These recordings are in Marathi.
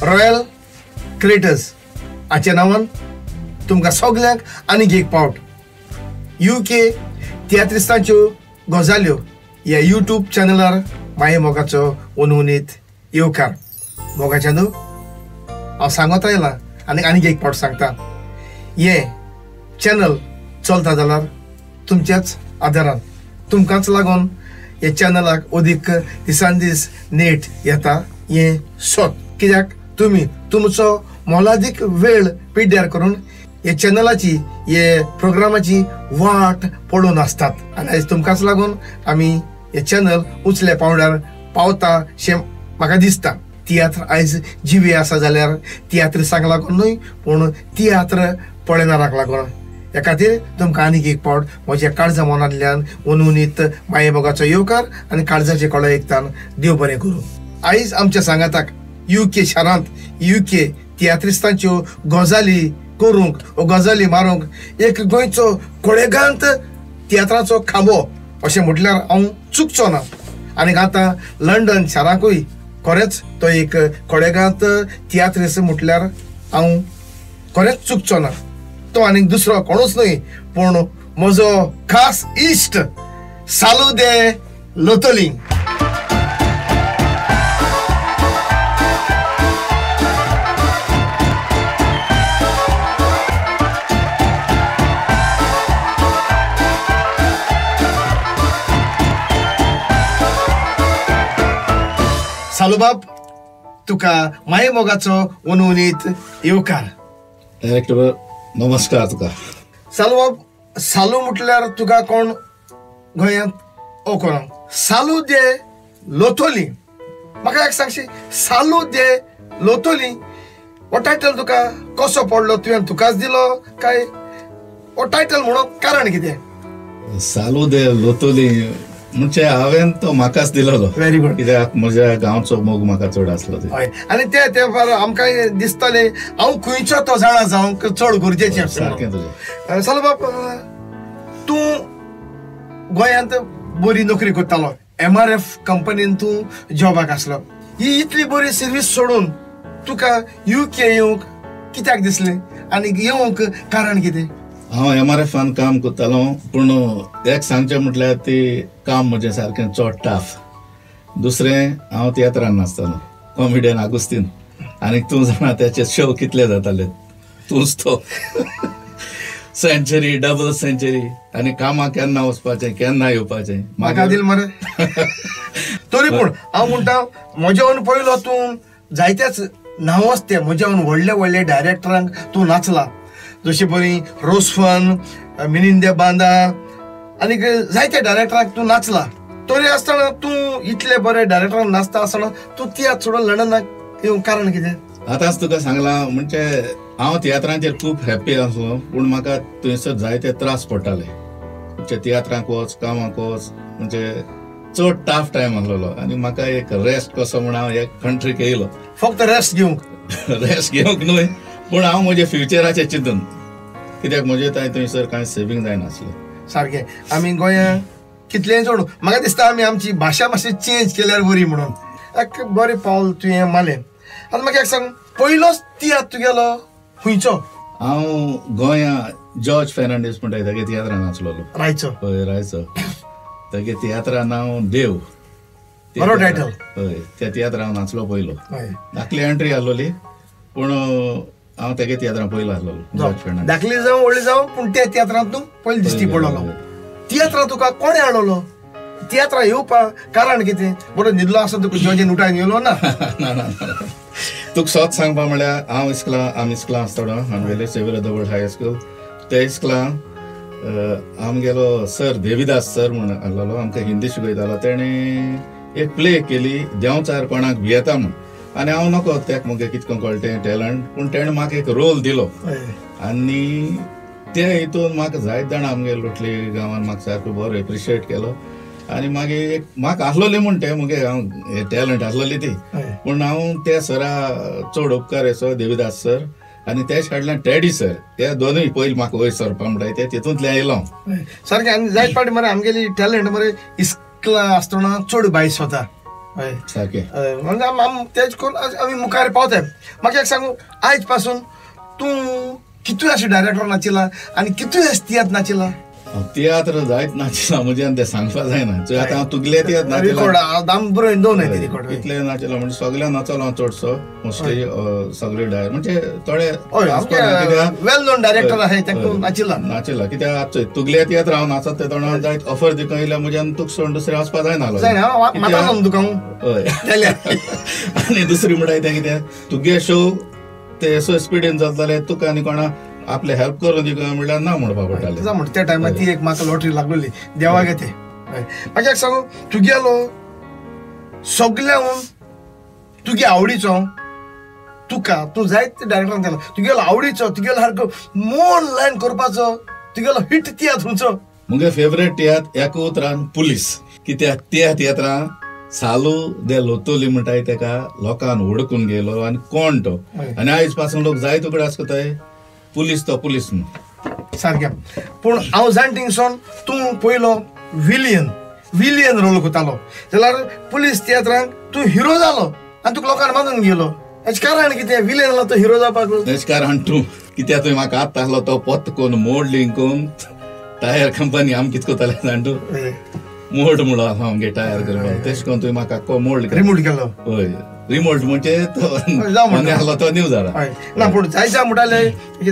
रॉयल क्रिएटर्स हाच्या नांवान तुमकां सगल्यांक आनीक एक पावट UK तियात्रिस्तांच्यो गजाल्यो ह्या यूट्यूब चॅनलार माये मोगाचो उनवणीत येवकार. मोगाच्या न्हू हांव सांगत आयलां आनीक एक पावट सांगता. हे चॅनल चलता जाल्यार तुमच्याच आदारान तुमकांच लागून हे चॅनलाक अदीक दिसान दीस नेट येता हें सोद. कित्याक तुमी तुमचो मोलादीक वेळ पिड्ड्यार करून हे चॅनलाची हे प्रोग्रामाची वाट पळोवन आसतात आनी आयज तुमकांच लागून आमी हे चॅनल उंचल्या पावंड्यार पावता शें म्हाका दिसता. तियात्र आयज जिवे आसा जाल्यार तियात्रिसांक लागून न्हय पूण तियात्र पळयणारांक लागून. हे खातीर तुमकां आनीक एक पावट म्हज्या काळजा मनांतल्यान उनवणीत माये मोगाचो येवकार आनी काळजाचे कळे एकतान देव बरें करूं. आयज आमच्या सांगाताक UK शारांत UK तियात्रिस्तांच्यो गजाली करूंक गजाली मारूंक एक गोंयचो कोळेगांत तियात्राचो खांबो अशें म्हटल्यार हांव चुकचो ना. आनी आतां लंडन शारांकूय खरेंच तो एक कोळेगांत तियात्रीस म्हटल्यार हांव खरेंच चुकचो ना. तो आनीक दुसरो कोणूच न्हय पूण म्हजो खास इश्ट सालू दे लोतोली. सालूबाब तुका माये मोगाचो उनवणीत येवकार. डायरेक्टर नमस्कार तुका. सालूबाब सालू म्हटल्यार तुका कोण गोंयांत कोण सालू दे लोथोली. म्हाका एक सांगशी सालू दे लोथोली हो टायटल तुका कसो पडलो तुवें तुकाच दिलो काय हो टायटल म्हणून कारण कितें? सालू दे लोतोली म्हणजे हांवें तो म्हाकाच दिलोलो. Very good. कित्याक म्हज्या गांवचो मोग म्हाका चड आसलो. आनी ते आमकां दिसताले हांव खंयचो तो जाणा जावंक चड गरजेचें आसा. सालू बाब तूं गोंयांत बरी नोकरी करतालो MRF कंपनीन तूं जॉबाक आसलो. ही इतली बरी सर्वीस सोडून तुका UK येवंक कित्याक दिसलें आनी येवंक कारण कितें? हांव MRFान काम करतालो पूण एक सांगचें म्हटल्यार ती काम म्हजें सारकें चड टफ. दुसरें हांव तियात्रान नाचतालो कॉमेडियन आगुस्तीन आनी तूं जाणा तेचे शो कितले जाताले तूंच तो सेंचुरी डबल सेंचुरी आनी कामाक केन्ना वचपाचें केन्ना येवपाचें म्हाका दिल मरे. तरी पूण हांव म्हणटा म्हज्यान पयलो तूं जायत्याच नांवस्ते म्हज्यान व्हडले व्हडले डायरेक्टरांक तूं नाचला. जशे परी रोसफन मिलिंदे बांदा आनी जायत्या डायरेक्टरांक तूं नाचला. तरी आसतना तूं इतले बरे डायरेक्टरांक नाचता आसतना तूं तियात्र सोडून लंडनाक येवंक कारण कितें? आतांच तुका सांगलां म्हणजे हांव तियात्रांचेर खूब हॅप्पी आसलो पूण म्हाका थंयसर जायते त्रास पडटाले. म्हणजे तियात्रांक वच कामाक वच म्हणजे चड टफ टायम आसलो आनी म्हाका एक रेस्ट कसो म्हण हांव एक कंट्रीक येयलो. फक्त रेस्ट घेवंक न्हय पूण हांव म्हज्या फ्युचराचें चिंतून कित्याक म्हजे थंयसर कांय सेवींग जायनासलें. सारकें आमी गोंयांत कितलेंय जोडूं म्हाका दिसता आमी आमची भाशा मातशी चेंज केल्यार बरी म्हणून. एक बरें पावल तुवें मारलें. आतां म्हाका एक सांग पयलोच तियात्र तुगेलो खंयचो? हांव गोंयां जॉर्ज फेर्नांडीस म्हणटा तेगे तियात्रान नाचलोलो. रायचो? हय रायचो. तेगे तियात्रा नांव देव. बरो टायटल. हय त्या तियात्रान हांव नाचलो पयलो. धाकली एंट्री आसलोली पूण हांव तेगे तियात्रान पयलो आसलोलो जॉर्ज फेर्नांडीस. धाकली जावं व्हडली जावं पूण त्या तियात्रांत तूं पयलो दिश्टी पडलो. तियात्रा तुका कोणें हाडलो? तियात्रा येवपाक कारण कितें? बरो न्हिदलो आसा तुका जॉर्जीन उठावन येयलो ना? ना तुका सोत सांगपा म्हळ्यार हांव आमी इस्कलां आसतना हांवेले सेव्हियर वर्ल्ड हाय स्कूल ते इस्कलां आमगेलो सर देविदास सर म्हूण आसलो आमकां हिंदी शिकयतालो. तेणें एक प्ले केली देंवचार कोणाक भियेता म्हूण आनी हांव नको तेका मुगे कितको कळटें टॅलंट पूण तेणें म्हाका एक रोल दिलो आनी ते हितून म्हाका जायत जाणां आमगे लोटली गांवांत म्हाका सारको बरो एप्रिशिएट केलो आनी मागीर एक म्हाका आसलोली म्हूण ते मुगे हांव टॅलंट आसलोली ती पूण हांव त्या सरा चड उपकार असो देविदास सर आनी तेच फाटल्यान टॅडी सर ते दोनूय पयलीं म्हाका वयर सरपा म्हणटा ते तितूंतल्यान येयलो सारकें. आनी जायत पाटी मरे आमगेली टॅलंट मरे इस्कला आसतना चड भायस वता. सारखे म्हणजे तेच करून आम्ही मुखार पावताय. म्हाका एक सांगू, आयज पासून तूं कितूय अशें डायरेक्टर नाचिला आनी कितूय तियात्र नाचिला? तियात्र जायत नाचिला म्हणजे ते सांगपा जायना. आतां हांव तुगले तियात्र नाचिला इतले नाचिला म्हणजे सगळ्या नाचलो हांव चडसो मोस्टली सगळे डायरेक्ट म्हणजे थोडे वेल नोन डायरेक्टर आहाय ताका नाचिला कित्याक तुगले तियात्र हांव नाचत ते तोंडार जायत ऑफर दिवंक येयल्या म्हणजे तुका सोडून दुसरें वचपा जायना तुका. हय आनी दुसरी म्हणटाय तें कितें तुगे शो ते असो स्पिडीन चलताले तुका आनी कोणा आपले हेल्प करून दिवंक म्हणल्यार ना म्हणपा पडटालें. त्या टायमार ती एक म्हाका लॉटरी लागलेली देवा गे ते. म्हाका एक सांगू, तुगेलो सगळ्याहून तुगे आवडीचो तूं जायत डायरेक्टरान केलो तुगेलो आवडीचो तुगेलो सारको मोन लायन करपाचो तुगेलो हिट तियात्र खंयचो? मुगे फेवरेट तियात्र एका उतरान पुलीस. कित्याक त्या तियात्रान सालू दे लोतोली म्हणटाय तेका लोकांन ओडकून गेलो आनी कोण तो आनी आयज पासून लोक जायत उगडे आसताय पुलीस तो पुलीस म्हणून सारकें. पूण हांव जाणटींगसोन तूं पयलो विलियन रोल करतालो जाल्यार पुलीस तियात्रांक तूं हिरो जालो आनी तुका लोकांनी बांदून गेलो. हेच कारण कितें विलियन जालो तो हिरो जावपाक? हेच कारण तूं कित्याक तुवें म्हाका आत्तां आहलो तो पोत्त कोन्न मोड लिंकून टायर कंपनी आमी कितें करताले जाण तूं मोड म्हणलो आमगे टायर करपाक तेश कोन्न तुवें म्हाका मोड रिमोट केलो. हय रिमोट म्हणजे आहलो तो न्यू जाला ना. पूण जायच्या म्हणटाले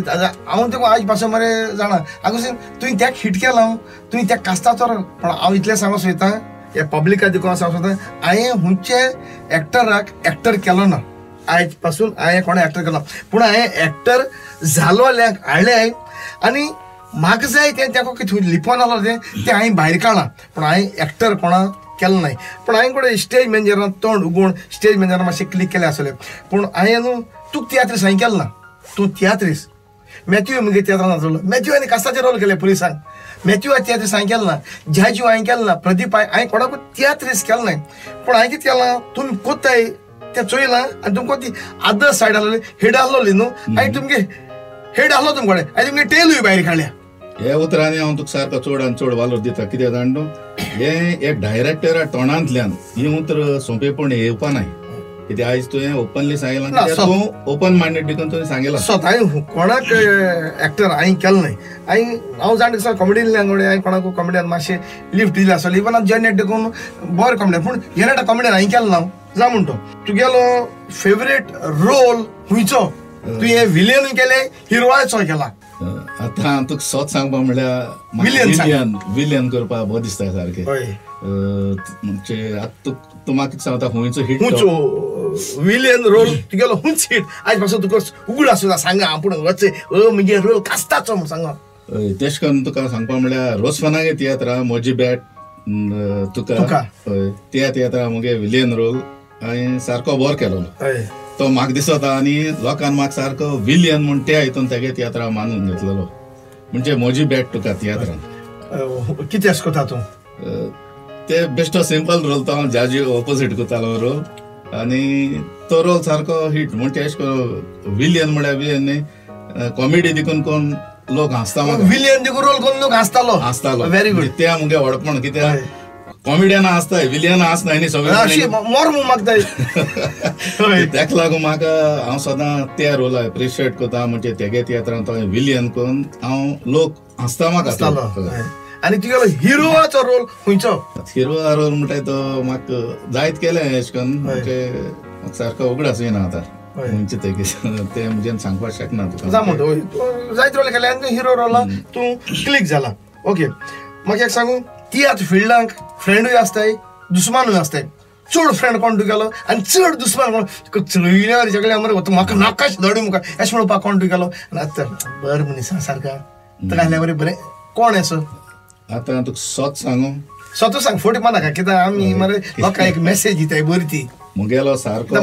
हांव तुका आयज पासून मरे जाणा आगोस तुवें त्याक हिट केलो तुवें त्या कास्ताचो. पूण हांव इतलें सांगूंक सोदतां हे पब्लिका देखून सांगूंक सोदतां हांवें खंयचे एक्टराक एक्टर केलो ना. आयज पासून हांवें कोणा एक्टर केलो पूण हांवें एक्टर जालोल्यांक हाडले आनी म्हाका जाय तें तेका कितें लिपोन आलो तें हांवें भायर काडलां. पूण हांवें एक्टर कोणाक केलें नाय. पूण हांवें कोण स्टेज मॅनेजरान तोंड उगोवन स्टेज मॅनेजरान मातशें क्लिक केलें आसलें. पूण हांवें न्हू तुका तियात्रीस हांवें केलें ना. तूं तियात्रीस मॅथ्यू मुगे तियात्रान नाचलो. मॅथ्यू हांवें कास्ताचे रोल केले पुलिसांक. मॅथ्यू तियात्रीस हांवें केलें ना. जायज्यू हांवें केलें ना. प्रदीप हांवें कोणाकूच तियात्रीस केलें नाय. पूण हांवें कितें केलां तुमी कोत्ताय तें चोयलां आनी तुमकां ती आदर सायड आहलोली हेड आहलोली न्हू हांवें तुमगे हेड आहलो तुमकडे हांवें तुमगे टेलूय भायर काडल्या. हे उतरांनी हांव तुका सारको चड आनी चड वालोर दिता. कित्याक जाण तूं हे एक डायरेक्टरा तोंडांतल्यान ही उतर सोंपेपण येवपा नाय. कित्याक आयज तुवें ओपनली सांगलां तूं ओपन मायंडेड देखून तुवें सांगलां हांवें कोणाक एक्टर हांवें केलें नाय. हांव जाण दिसा कॉमेडियन हांवें कोणाक कॉमेडियन मातशें लिफ्ट दिलें आसलें इवन आतां जेनेट देखून बरें कॉमेडियन. पूण जेनेटा कॉमेडियन हांवें केलें ना. जा म्हणटो तुगेलो फेवरेट रोल खंयचो? तुवें विलियनूय केलें हिरोवाचो केला. आतां तुका सोत सांगपा म्हणल्यार विलियन करपा बरें दिसता सारकें. म्हणजे आतां तूं म्हाका सांगता खंयचो हिट विलियन रोल तुगेलो खंयच हिट आयज पासून तुका उगड आसूं सांगा पूण वचे म्हणजे रोल कास्ताचो म्हूण सांगा. तेश करून तुका सांगपा म्हणल्यार रोसफनागे तियात्रा म्हजी बॅट तुका त्या तियात्रा मुगे विलियन रोल हांवें सारको बरो केलो तो म्हाका दिसता. आनी लोकांन म्हाका सारको विलियन म्हूण त्या हितून तेगे तियात्रा मानून घेतलेलो. म्हणजे म्हजी बॅट तुका तियात्रान कितें अशें कोता तूं ते बेश्टो सिंपल रोल तो हांव जाजी ऑपोजीट करतालो रोल आनी तो रोल सारको हिट. म्हणजे अशें करून विलियन म्हळ्यार विलियन न्ही कॉमेडी देखून कोण लोक हांसता म्हाका विलियन देखून रोल कोन्न लोक हांसतालो. Very good. त्या मुगे व्हडपण कित्याक कॉमेडियन आसताय विलियन आसनाय न्ही सगळे मोर मागताय. तेका लागून म्हाका हांव सदां त्या रोला एप्रिशिएट करता. म्हणजे तेगे तियात्रान तो विलियन करून हांव लोक हांसता म्हाका. आनी तुगेलो हिरोवाचो रोल खंयचो? हिरोवा रोल म्हणटाय तो म्हाका जायत केलें अशें करून म्हणजे म्हाका सारको उगडास येना आतां खंयचे तेगे ते म्हणजे सांगपाक शकना तुका. जा म्हणटो जायत रोल केले आनी हिरो रोलां तूं क्लिक जाला. ओके म्हाका एक सांगू तियात्र फिल्डांक फ्रेंडूय आसताय दुस्मानूय आसताय. चड फ्रेंड कोण तुगेलो आनी चड दुस्मान कोण चळयल्यार सगळे मरे म्हाका नाकाश धडू मुखार अशें म्हणपाक कोण तुगेलो आनी आतां बरें मनीस सारका ताका आहल्या बरें बरें कोण असो? आतां तुका सोत सांगू स्वतः सांग फोटी मानाका कित्याक आमी मरे लोकांक एक मेसेज दिताय बरी ती मुगेलो सारको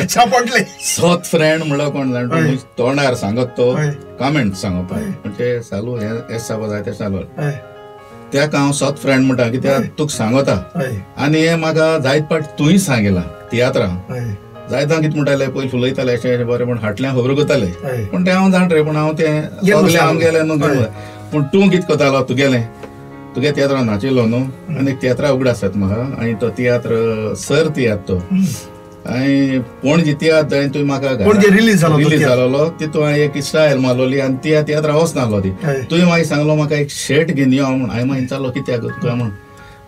सापडले. सोत फ्रेंड म्हणलो कोण जाण तोंडार सांगत तो कमेंट सांगप म्हणजे चालू हे सांगो जाय ते चालू त्याक हांव सोत फ्रेंड म्हणटा कित्याक तुका सांगता. आनी हे म्हाका जायत पाट तुंय सांगला तियात्रा जायत हांव कितें म्हणटाले पयलीं फुलयताले अशें बरें पूण हाटल्यान खबर करताले पूण तें हांव जाण रे पूण हांव तें सगलें हांव गेलें न्हू घेवन. पूण तूं कितें करतालो तुगेलें तुगे तियात्रां नाचिल्लो न्हू आनी तियात्रां उगड आसात म्हाका आनी तो तियात्र सर तियात्र तो हांवें पणजी तियात्र हांवें तुवें म्हाका रिलीज जालोलो तितून हांवें एक स्टायल मारलोली आनी त्या तियात्रां वचनाहलो ती तुवें मागीर सांगलो म्हाका एक शर्ट घेवन यो म्हूण हांवें मागीर चालो कित्याक तुका म्हूण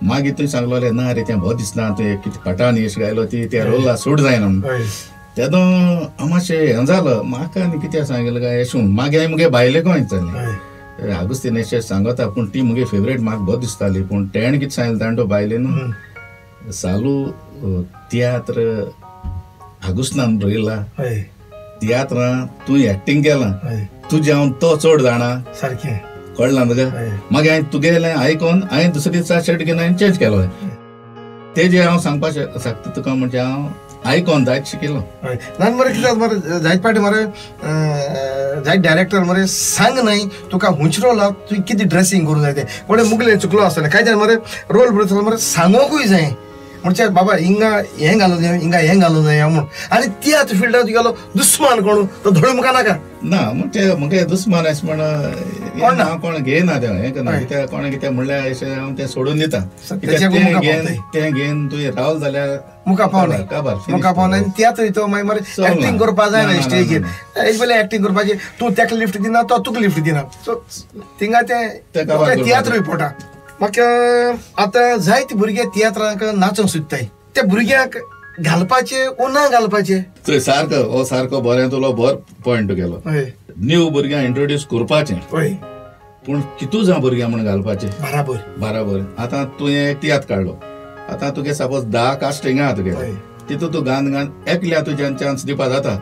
मागीर तुवें सांगलोलें ना रे तें बरें दिसना तुवें कितें पठाण येश गायलो ती त्या रोला सूट जायना म्हूण तेदो हांव मातशें हें जालो म्हाका आनी कित्याक सांगलें काय अशें म्हूण मागीर हांवें मुगे बायलेक विचारलें आगुस्तीन अशें सांगता पूण ती मुगे फेवरेट म्हाका बरी दिसताली पूण तेणें कितें सांगलें ताणें बायलेन सालू तियात्र आगुस्तान रोयला तियात्रां तूं एक्टींग केलां तुजें हांव तो चड जाणा सारकें कळ्ळां तुका मागीर हांवें तुगेलें आयकोन हांवें दुसरे दिसा शर्ट घेवन हांवें चेंज केलो तेजें हांव सांगपाक शकता तुका म्हणजे हांव आयकोन जायत शिकिल्लो नान मरे कित्याक मरे जायत पाटी मरे जायत डायरेक्टर मरे सांग न्हय तुका हुंच रोला तुवें कितें ड्रेसींग करूंक जाय तें कोणें मुगलें चुकलो आसतलें कांय जाण मरे रोल बरयता मरे सांगोकूय जाय म्हणजे बाबा हिंगा हें घालूं जाय हिंगा हें घालूं जाय म्हूण आनी तियात्र फिल्डार तुगेलो दुस्मान कोण तो धडू मुका नाका ना म्हणजे मुगे दुस्मान अशें म्हण हांव कोण घेयना तें हें करना कित्याक कोणें कितें म्हणल्यार अशें हांव तें सोडून दिता तें घेवन तुवें रावल जाल्यार मुका पावना आनी तियात्र तो मागीर मरे एक्टींग करपा जायना स्टेजीर हेज पयलीं एक्टींग करपाचें तूं तेका लिफ्ट दिना तो तुका लिफ्ट दिना सो थिंगा तें तियात्रूय पडटा म्हाका आतां जायते भुरगे तियात्राक नाचोंक सोदताय त्या भुरग्याक घालपाचे ओ ना घालपाचे थंय सारको हो सारको बरें तुलो बरो पॉयंट केलो न्यू भुरग्यांक इंट्रोड्यूस करपाचें पूण कितू जावं भुरग्यां म्हण घालपाचें बराबर आतां तुवें एक तियात्र काडलो आतां तुगे सपोज 10 कास्टिंग आहा तुगे तितू तूं गान एकल्या तुज्यान चान्स दिवपा जाता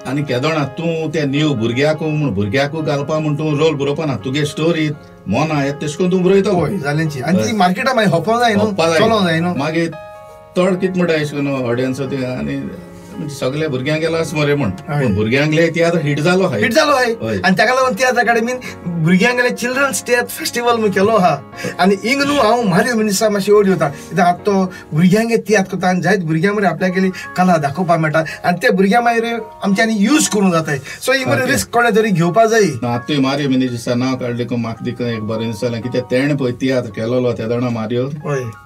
आनी केदोना तूं त्या न्यू भुरग्याकू घालपा म्हूण तूं रोल बरोवपाना तुगे स्टोरी मोना येत तेश कोन्न तूं बरयता जालेंची आनी ती मार्केटां मागीर होपो जाय न्हू चलोंक जाय न्हू मागीर चड कितें म्हणटा अशें करून ऑडियन्स आनी सगळे भुरग्यांक गेलो आस मरे म्हण भुरग्यांकले तियात्र हिट जालो आनी ताका लागून तियात्र अकाडेमीन भुरग्यांगेले चिल्ड्रन्स तियात्र फेस्टिवल म्हूण केलो आहा आनी हिंग न्हू हांव म्हाऱ्यो मिनिस्टर मातशी ओड दिता कित्याक आतां तो भुरग्यांगे तियात्र करता आनी जायत भुरग्यां मरे आपल्या गेली कला दाखोवपाक मेळटा आनी ते भुरग्यां मागीर आमच्यांनी यूज करूंक जाताय सो ही मरे रिस्क कोणें तरी घेवपा जाय तुवें म्हाऱ्यो मिनिस्टर नांव काडलें म्हाका दिक एक बरें दिसलें कित्याक तेणें पळय तियात्र केलोलो त्या जाणा म्हाऱ्यो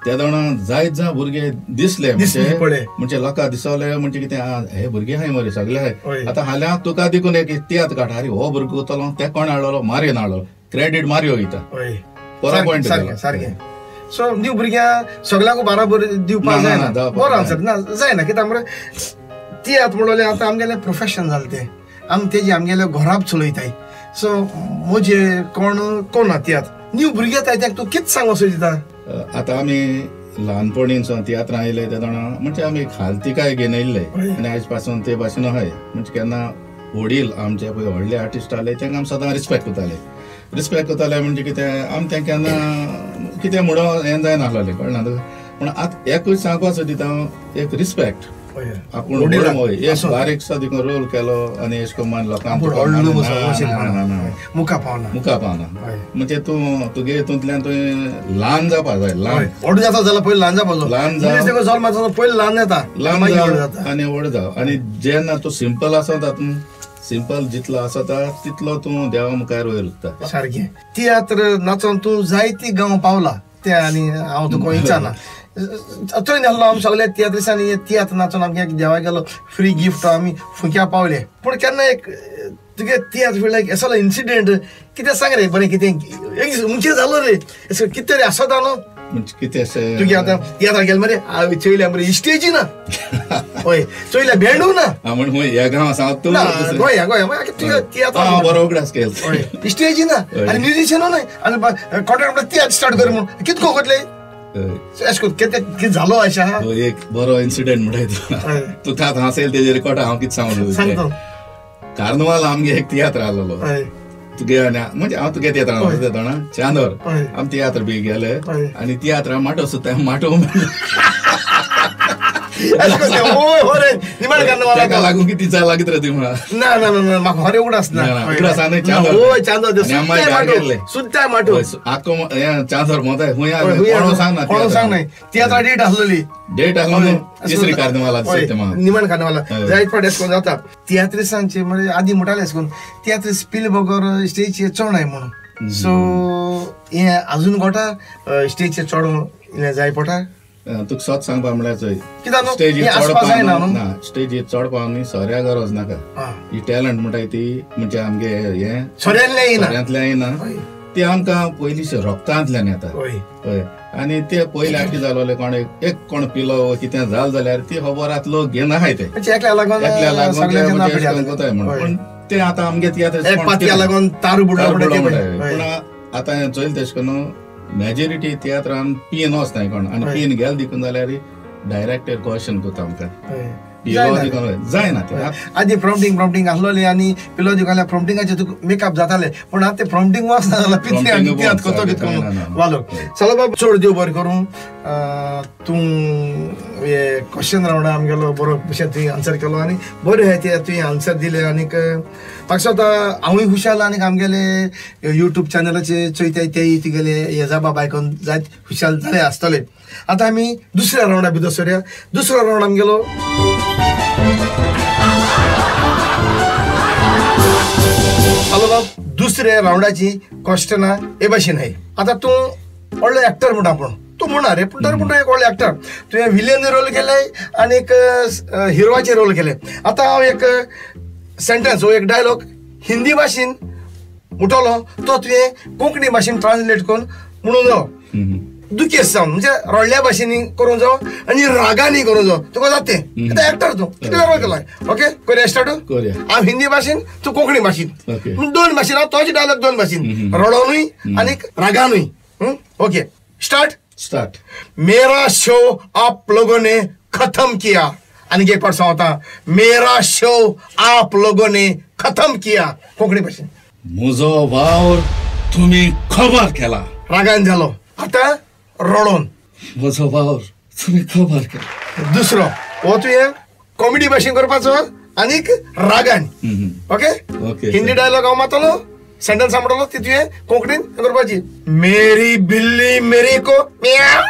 त्या जाणा जायत जावं भुरगे दिसले म्हणजे लोकांक दिसवले म्हणजे कितें हे भुरगे हाय मरे सगळे हाय आतां हाल्या तुका देखून एक तियात्र काड अरे हो भुरगो उरतलो ते कोण हाडलो मारयो हाडलो क्रेडीट मारयो वयता बरो पॉयंट सारकें सो न्यू भुरग्यां सगळ्यांक बराबर दिवपाक जायना बरो आन्सर ना जायना कित्याक मरे तियात्र म्हणले आतां आमगेलें प्रोफेशन जालें तें आमी तेजी आमगेले घोराब चलयताय सो म्हजे कोण ना तियात्र न्यू भुरगे येताय तांकां तूं कितें सांगो सोदिता आतां आमी ल्हानपणींसून तियात्र आयले ते जाणा म्हणजे आमी खालतिकाय घेवन येयल्ले आनी आयज पासून ते भाशेन आहाय म्हणजे केन्ना वडील आमचे पळय व्हडले आर्टिस्ट आले तांकां आमी सदां रिस्पेक्ट करताले म्हणजे कितें आमी तें केन्ना कितें म्हणून हें जायनासलें कळना तुका पूण आतां एकूच सांगपाक सोदिता एक रिस्पेक्ट आपूण एक बारीकसो देखून रोल केलो आनी अशें करून लोकांक मुखा पावना म्हणजे तूं तुगे हितूंतल्यान तुवें ल्हान जावपा जाय व्हड जाता जाल्यार पयलीं ल्हान जावपाचो पयलीं ल्हान येता आनी व्हड जाव आनी जेन्ना तूं सिंपल आसा तातूंत सिंपल जितलो आसता तितलो तूं देवा मुखार वयर उरता सारकें तियात्र नाचोन तूं जायती गांव पावला तें आनी हांव तुका विचारना थंय नासलो आमी सगळे तियात्रिसांनी तियात्र नाचोन आमकां एक देवा गेलो फ्री गिफ्ट आमी फुक्या पावले पूण केन्ना एक तुगे तियात्र फिल्डाक असलो इन्सिडेंट कितें सांग रे बरें कितें म्हणजे जालो रे कितें तरी आसता न्हू म्हणजे कितें अशें तुगे आतां तियात्राक गेले मरे चोयल्या मरे इस्टेजी ना हय चोयल्या भेंडू ना म्हण ह्या गांवां सांग गोंया तियात्र बरो उगडास केलो इस्टेजी ना आनी म्युजिशियनू न्हय आनी कॉन्ट्रॅक्ट तियात्र स्टार्ट कर म्हूण कितें कोकतले कितें जालो अशें एक बरो इन्सिडेंट म्हणटा तुका आतां हांसेल तेजे रिकॉर्ड हांव कितें सांगू कार्नवाल आमगे एक तियात्र आसलो तुगे म्हणजे हांव तुगे तियात्रान जाणा चांदोर आमी तियात्र बी गेले आनी तियात्रा माटो सुद्दां माटो ताका लागून कितें जाला कितें रे तुमकां ना ना ना म्हाका हरे उगडास ना उगडास आनी चांदोर सुद्दां माटो आख्खो चांदोर मोताय कोणो सांग ना तियात्रा डेट आसलोली तिसरी कार्नवाला निमण कार्नवाला जायत फावट एशें जाता तियात्रिसांचे म्हणजे आदी म्हणटाले एशें करून तियात्र स्पिलबर्गर स्टेजीचेर चोड आय म्हणून सो हे अजून गोटा स्टेजचेर चोडून जाय पडटा तुका सोत सांगपा म्हळ्यार कित्याक न्हू, स्टेजीर हें आसपास जायना न्हू. ना स्टेजीर चोडपा न्ही सोऱ्या गरज नाका. ही टॅलंट म्हणटाय ती म्हणजे आमगे हे सोऱ्यांतल्यान येना, ते आमकां पयलींचे रोगतांतल्यान येता. हय आनी ते पयले कितें जालोले कोण एक कोण पिलो कितें जाल जाल्यार ती खबरात लोक घेनाय ते एकल्या लागून कोताय म्हणून. पण ते आतां आमगे लागून तारू बुडला पूण आतां चोयल तेश कोन्न मेजॉरिटी तियात्रान पीन वचनाय कोण आनी पीन गेल दिकून जाल्यार डायरेक्टर क्वेश्चन कोता आमकां जायना. आधी प्रॉम्प्टिंग आसलोली आनी पिलो दिवले प्रॉम्प्टिंगाचे तुका मेकअप जाताले, पूण आतां ते प्रॉम्प्टिंग वचना जाल्यार पितले कोतो कितून वालोक. चलो बाबा चड देव बरें करूं. तूं हे क्वेश्चन रावंडा आमगेलो बरो भशेन तुवें आन्सर केलो आनी बरें हे ते तुवें आन्सर दिले. आनीक म्हाका दिसता हांवूय खुशाल आनीक आमगेले युट्यूब चॅनलाचे चोयताय तेय तुगेले हे जाबा आयकून जायत खुशाल जाले आसतले. आतां आमी दुसऱ्या रावंडा भितर सरया. दुसरो रावंड आमगेलो हॅलो बाब. दुसऱ्या रावंडाची क्वेश्चनां हे भाशेन आहाय. आतां तूं व्हडलो एक्टर म्हणटा पूण तूं म्हणा रे पूण तरी पूण एक व्हडलो एक्टर तुवें विलन रोल केले आनी एक हिरोवाचे रोल केले. आतां हांव एक सेंटेन्स एक डायलॉग हिंदी भाशेन म्हणटलो तो तुवें कोंकणी भाशेन ट्रान्सलेट करून म्हणून जावं दुखेस जावन म्हणजे रोडल्या भाशेनी करूं जावं आनी रागांनी करूं जावं तुका जाता तें. आतां एक्टर तूं कितें रोल केलाय. ओके करूया स्टार्ट. हांव हिंदी भाशेन तूं कोंकणी भाशेन दोन भाशेन हांव तोच डायलॉग दोन भाशेन रोडोनूय आनी रागानूय. Okay start. मेरा शो आप लोगों ने खत्म किया. आनी एक पाट सांगता मेरा शो आप लोगों ने खत्म किया कोंकणी भाशेन. म्हजो वावर तुमी खबर केला. रागान जालो. आतां रोडोन म्हजो वावर तुमी खबर केला. दुसरो हो तुवें कॉमेडी भाशेन करपाचो आनीक रागान. ओके हिंदी डायलॉग हांव मारतलो सेंटेन्स सांगतलो ती तुवें कोंकणीन करपाची. मेरी बिल्ली मेरी को म्याव.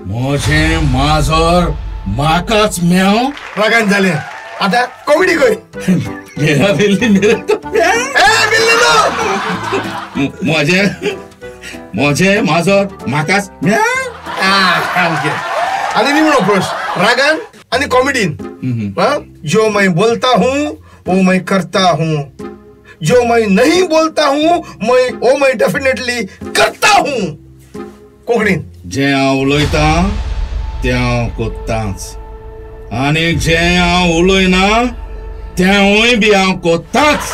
म्हजें माजर म्हाकाच म्याव. रागान जालें. आतां कॉमेडी खंय. मेरा बिल्ली मेरे को बिल्ली नो म्हजें माजर म्हाकाच म्याव. आनी निमणो प्रश्न रागान आनी कॉमेडीन. जो मैं बोलता हूँ वो मैं करता हूँ, जो मैं नहीं बोलता हूँ वो मैं डेफिनेटली करता हूँ कोंकणीन. जें हांव उलयतां तें हांव कोत्तांच आनी जें हांव उलयना तेंवूय बी हांव कोत्तांच.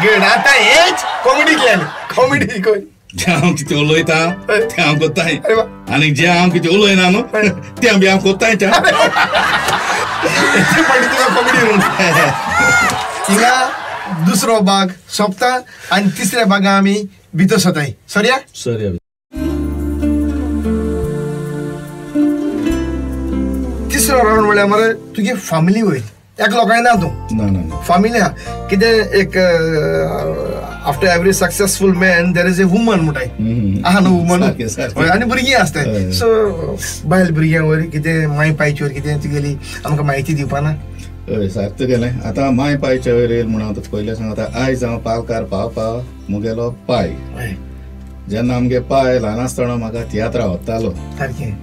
गुड. आतां हेच कॉमेडींतल्यान कॉमेडी खंय. जें हांव कितें उलयतां तें हांव कोत्ताय आनी जें हांव कितें उलयना न्हू तें बी हांव कोत्तायच. हिंगा दुसरो भाग सोंपता आनी तिसऱ्या भागा आमी भितर सरताय. सरया. तिसरो रावंड म्हळ्यार मरे तुगे फॅमिली वयर एकलो काय ना तूं फॅमिली आहा. कितें एक after every successful man there is a woman म्हणटाय आहा न्हू वुमन आनी भुरगीं आसताय. सो बायल भुरग्यां वयर कितें माय पायचे वयर कितें तुगेली आमकां म्हायती दिवपाना. हय सारकें गेलें. आतां माय पायच्या वयर येयला म्हणून हांव तुका पयलें सांगता. आयज हांव पालकार पावपा मुगेलो पाय. जेन्ना आमगे पाय ल्हान आसतना म्हाका तियात्रा वतालो.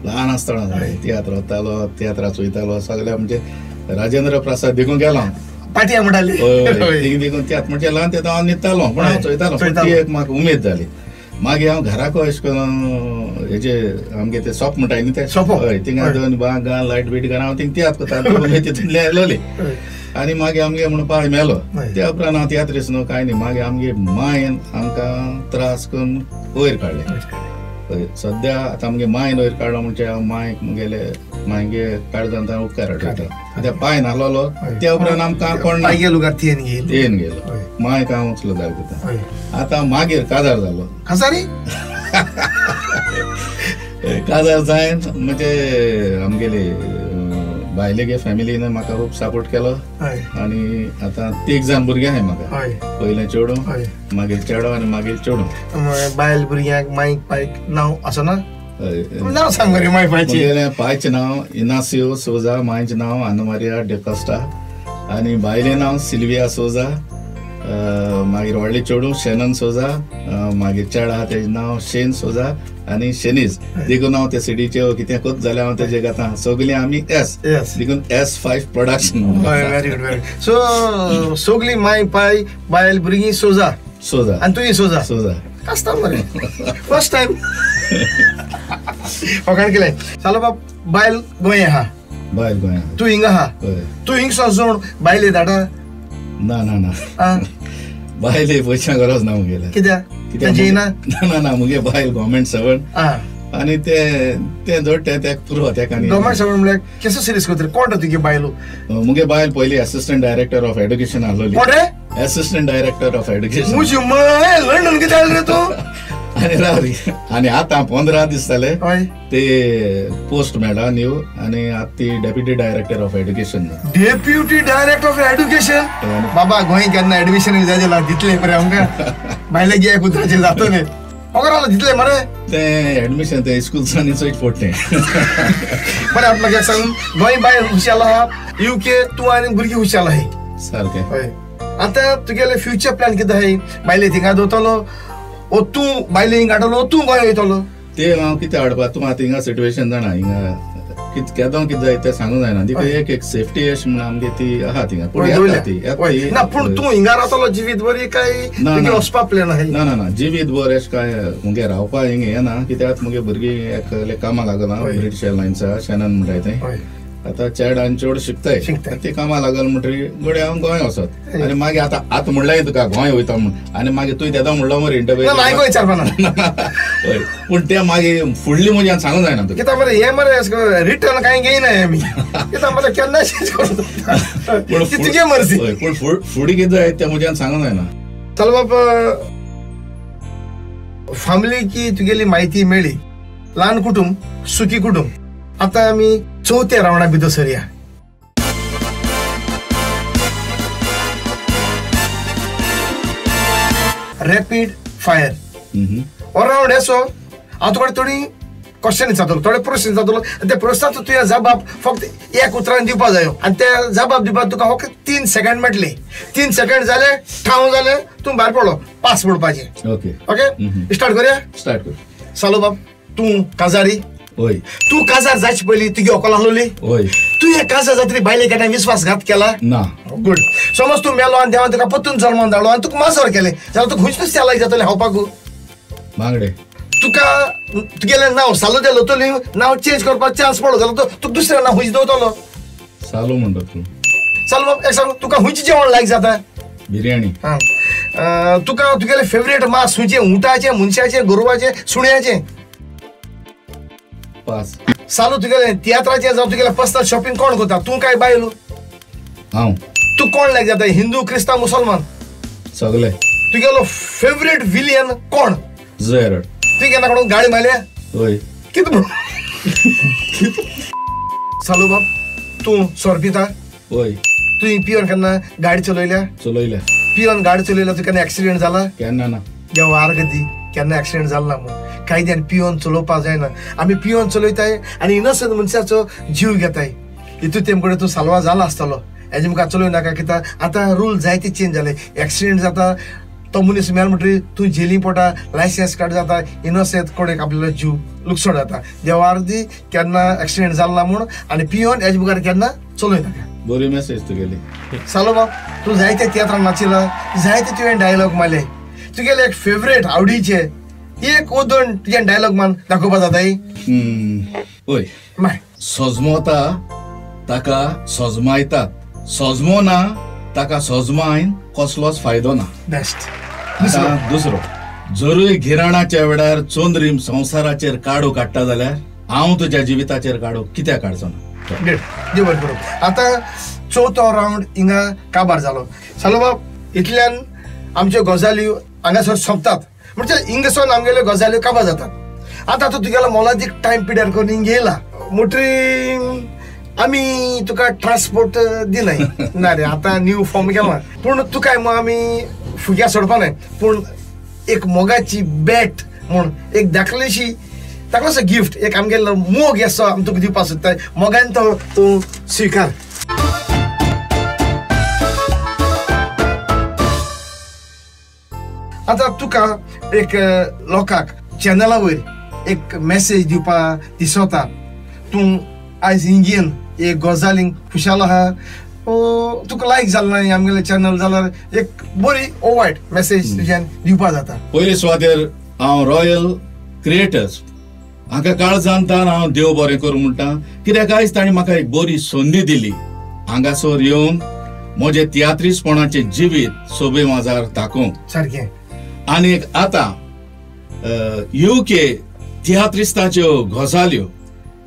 ल्हान आसतना तियात्र वतालो तियात्रा चोयतालो सगळें म्हणजे राजेंद्र प्रसाद देखून गेलो पाटी म्हणटाली देखून त्यात म्हणजे ल्हान तें हांव न्हिदतालो पूण हांव चोयतालो. ती एक म्हाका उमेद जाली. मागीर हांव घराको अशें करून हेजे आमगे ते सोप म्हणटाय न्ही ते हय थिंगा दोन बाग घाल लायट बीट घाल हांव थिंग तियात्र करतालो तितून येयलोली. आनी मागीर आमगे म्हणून पाय मेलो. त्या उपरांत हांव तियात्रीस न्हू कांय न्ही. मागीर आमगे मायन आमकां त्रास करून वयर काडले. सद्या आतां आमगे मायन वयर काडलो म्हणजे हांव मांयक मुगेले मांयगे काळजांत उपकार आठयता. आतां पाय नाहलोलो त्या उपरांत आमकां कोण येन गेलो. मांयक हांव उचलो जाय करता. आतां मागीर काजार जालो. काजार जायन म्हणजे आमगेली बायलेगे फॅमिलीन म्हाका खूब सपोर्ट केलो. आनी आतां 3 जाण भुरगीं आहाय म्हाका. पयलें चेडूं मागीर चेडो आनी मागीर चेडूं. बायल भुरग्यांक मांयक पायक नांव आसना. नांव सांग मरे मांय पायचें. पायचें नांव इनासियो सोजा. मांयचें नांव आना मारिया डे कॉस्टा आनी बायलें नांव सिल्विया सोजा मागीर व्हडली चेडूं शेनन सोजा, मागीर चेड आहा तेजें नांव शेन सोजा आनी शेनीज. देखून हांव ते सिडीचे कितें जाल्यार हांव तेजे घेता. सगलीं आमी एस देखून S5 production. Very good very. So सगलीं माय पाय बायल भुरगीं सोजा आनी तुवें सोजा आसता मरे. फर्स्ट टायम ओके केलें. चलो बाब बायल गोंय आहा, तूं हिंगा आहा, तूं हिंगसो जोड बायले धाडा? ना बायले पयशा गरज ना मुगेले. कित्याक ना मुगे बायल गव्हर्मेंट सर्वंट आनी ते जोडटे ते पुरो तेका. गव्हर्मेंट सर्वंट म्हळ्यार केसो सिरीयस कोत्रे? कोण तुगे बायलो? मुगे बायल पयली असिस्टंट डायरेक्टर ऑफ एड्युकेशन आसलोली. कोण रे? Assistant director of education. मुजी माय लंडन कितें आयलो रे तूं? आनी रावरी आनी आतां 15 दीस जाले ते पोस्ट मेळ्ळा न्यू आनी आतां ती deputy director of education. Deputy director of education? बाबा गोंय केन्ना एडमिशन जायला दितले मरे आमकां? भायले गे कुत्राचे जातो न्ही वगैरे दितले मरे ते एडमिशन ते स्कूल्सांनी चोयच पडटे. बरें आप म्हाका सांग, गोंय बायल हुशार आहा, UK तूं आनी भुरगीं हुशार आहाय सारकें. आतां तुगेले फ्युचर प्लॅन कितें आहाय? बायले थिंगा दवरतलो ओ तूं बायले हिंगा हाडलो तूं गोंय वयतलो? ते हांव कितें हाडपा तूं आतां हिंगा सिट्युएशन जाणा. हिंगा केदों कितें जाय तें सांगूं जायना. देखून एक सेफ्टी अशी म्हण आमगे ती आहा थिंगा. ना पूण तूं हिंगा रावतलो जिवीत बरी काय तुगे वचपा प्लॅन आहाय? ना जिवीत बर अशें काय मुगे रावपा हिंगा येना. कित्याक मुगे भुरगीं एक कामाक लागला ब्रिटीश एअरलायन्सा शेनन म्हणटाय तें. आतां चेड आनी चेड शिकताय ते कामा लागल म्हणटरी गोडे हांव गोंय वचत. आनी मागीर आतां म्हणल्यार तुका गोंय वयता म्हण आनी मागीर तुवें तेदो म्हणलो मरे इंटरव्यू. पूण ते मागीर फुडली म्हज्यान सांगूंक जायना तुका. कित्याक मरे हे मरे रिटर्न कांय घेयनाय आमी. कित्याक मरे केन्ना चेंज करूं तुगे मर्जी. पूण फुडें कितें जाय तें म्हज्यान सांगूंक जायना. चल बाबा फॅमिली की तुगेली म्हायती मेळ्ळी. ल्हान कुटुंब सुखी कुटुंब. आता आमी चवथ्या रावंडा भितर सरया. रॅपीड फायर हो रावंड येसो हांव तुका थोडी क्वेश्चन विचारतलो, थोडे प्रश्न विचारतलो. ते प्रश्नाचो तुवें जबाब फक्त एक उतरान दिवपा जायो आनी ते जबाब दिवपाक तुका फक्त 3 सेकंड मेळटले. 3 सेकंड जाले ठाव जाले तूं भायर पडलो पास पडपाचें. ओके स्टार्ट करूया. स्टार्ट कर. सालो बाब तूं काजारी? होय. तूं काजार जायचे पयलीं तुगे अकोल आसलोली? होय. तूं हे काजार जातरी बायले केन्ना विश्वासघात केला? ना. गुड. समज तूं मेलो आनी देवान तुका पत्तून जल्मान धाडलो आनी तुका माजर केलें जाल्यार तुका खंयच नुस्तें लायक जातलें खावपाक? बांगडे. तुका तुगेलें नांव सालो देलो लोतली नांव चेंज करपाक चान्स पडलो जाल्यार तुका दुसरें नांव खंयच दवरतलो? सालो म्हणटा तूं. चल बाब एक सांग, तुका खंयचें जेवण लायक जाता? बिर्याणी. तुका तुगेलें फेवरेट मांस खंयचें? उंटाचें, मनशाचें, गोरवाचें, सुण्याचें? पास. सालो तुगेलें तियात्राचें जावं तुगेलें पर्सनल शॉपिंग कोण करता, तूं काय बायलो? हांव. तूं कोण लायक जाता, हिंदू, क्रिस्तांव, मुसलमान? सगळे. तुगेलो फेवरेट विलियन कोण? झेरड. तुवें केन्ना कोणाक गाडी मारल्या? होय. कितें म्हणून? सालो बाब तूं सोर पिता? होय. तुवें पिवन केन्ना गाडी चलयल्या? पिवन गाडी चलयल्या तुका केन्ना एक्सिडेंट जाला? केन्ना ना. देवा अर्गती केन्ना एक्सिडेंट जाला ना म्हणून. कांय दिसांनी पिवन चलोवपा जायना. आमी पिवन चलयताय आनी इनोसंट मनशाचो जीव घेताय. हितून तेम कडेन तूं सालवा जाला आसतलो हेजे मुखार चलोय नाका. कित्याक आतां रूल जायते चेंज जाले. एक्सिडेंट जाता तो मनीस मेल म्हणटरी तूं जेली पडटा, लायसन्स कट जाता, इनोसेंट कोणेक आपल्यालो जीव लुकसाण जाता. देवा अर्दी केन्ना एक्सिडेंट जाला ना म्हूण आनी पिवन हेजे मुखार केन्ना चलोय नाका. बरी मेसेज तुगेली. सालो बाब तूं जायते तियात्रान नाचिला, जायते तुवें डायलॉग मारले. तुगेले एक फेवरेट आवडीचे एक दोन तुजे डायलॉग मान दाखोवपा जाताय? होय. माय सजमोता ताका सजमायतात, सजमोना ताका सजमायन कसलोच फायदो ना. बेस्ट. दुसरो, जरूय गिराणाच्या वेळार चोंद्रीम संवसाराचेर काडो काडटा जाल्यार हांव तुज्या जिविताचेर काडो कित्याक काडचो ना? गुड. देव बरें. आतां चवथो रावंड हिंगा काबार जालो. सालो बाब इतल्यान आमच्यो गजाल्यो हांगासर सोंपतात. म्हणजे हिंगसोन आमगेल्यो गजाल्यो काबार जातात. आतां तुगेलो मोलादीक टायम पिड्यार करून हिंग येयला म्हणटरी आमी तुका ट्रान्सपोर्ट दिनाय ना रे. आतां न्यू फॉर्म केला पूण तुका आमी फुग्या सोडपा न्हय. पूण एक मोगाची बॅट म्हूण एक धाकलीशी ताका गिफ्ट एक आमगेलो मोग असो आमी तुका दिवपाक सोदताय. मोगान तो तूं स्विकार. आतां तुका एक लोकांक चॅनला वयर एक मेसेज दिवपा दिसता तूं आयज हिंगेन एक गजालींक खुशाल आहा तुका लायक जालें ना आमगेलें चॅनल जाल्यार एक बरी ओ वायट मेसेज तुज्यान दिवपा जाता. पयले सुवातेर हांव रॉयल क्रिएटर्स हाका काळ जाणता हांव देव बरें करूं म्हणटा, कित्याक आयज ताणें म्हाका एक बरी संदी दिली हांगासर येवन म्हजें तियात्रीसपणाचें जिवीत सोबे माजार दाखोवंक. सारकें. आनी आतां UK तियात्रिस्ताच्यो गजाल्यो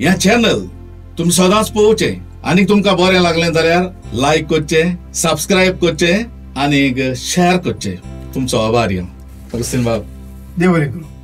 ह्या चॅनल तुमी सदांच पळोवचें आनी तुमकां बरें लागलें जाल्यार लायक करचें, सबस्क्रायब करचें आनी शेअर करचें. तुमचो आभारी हांव. अगस्तीन बाब, देव बरें करूं.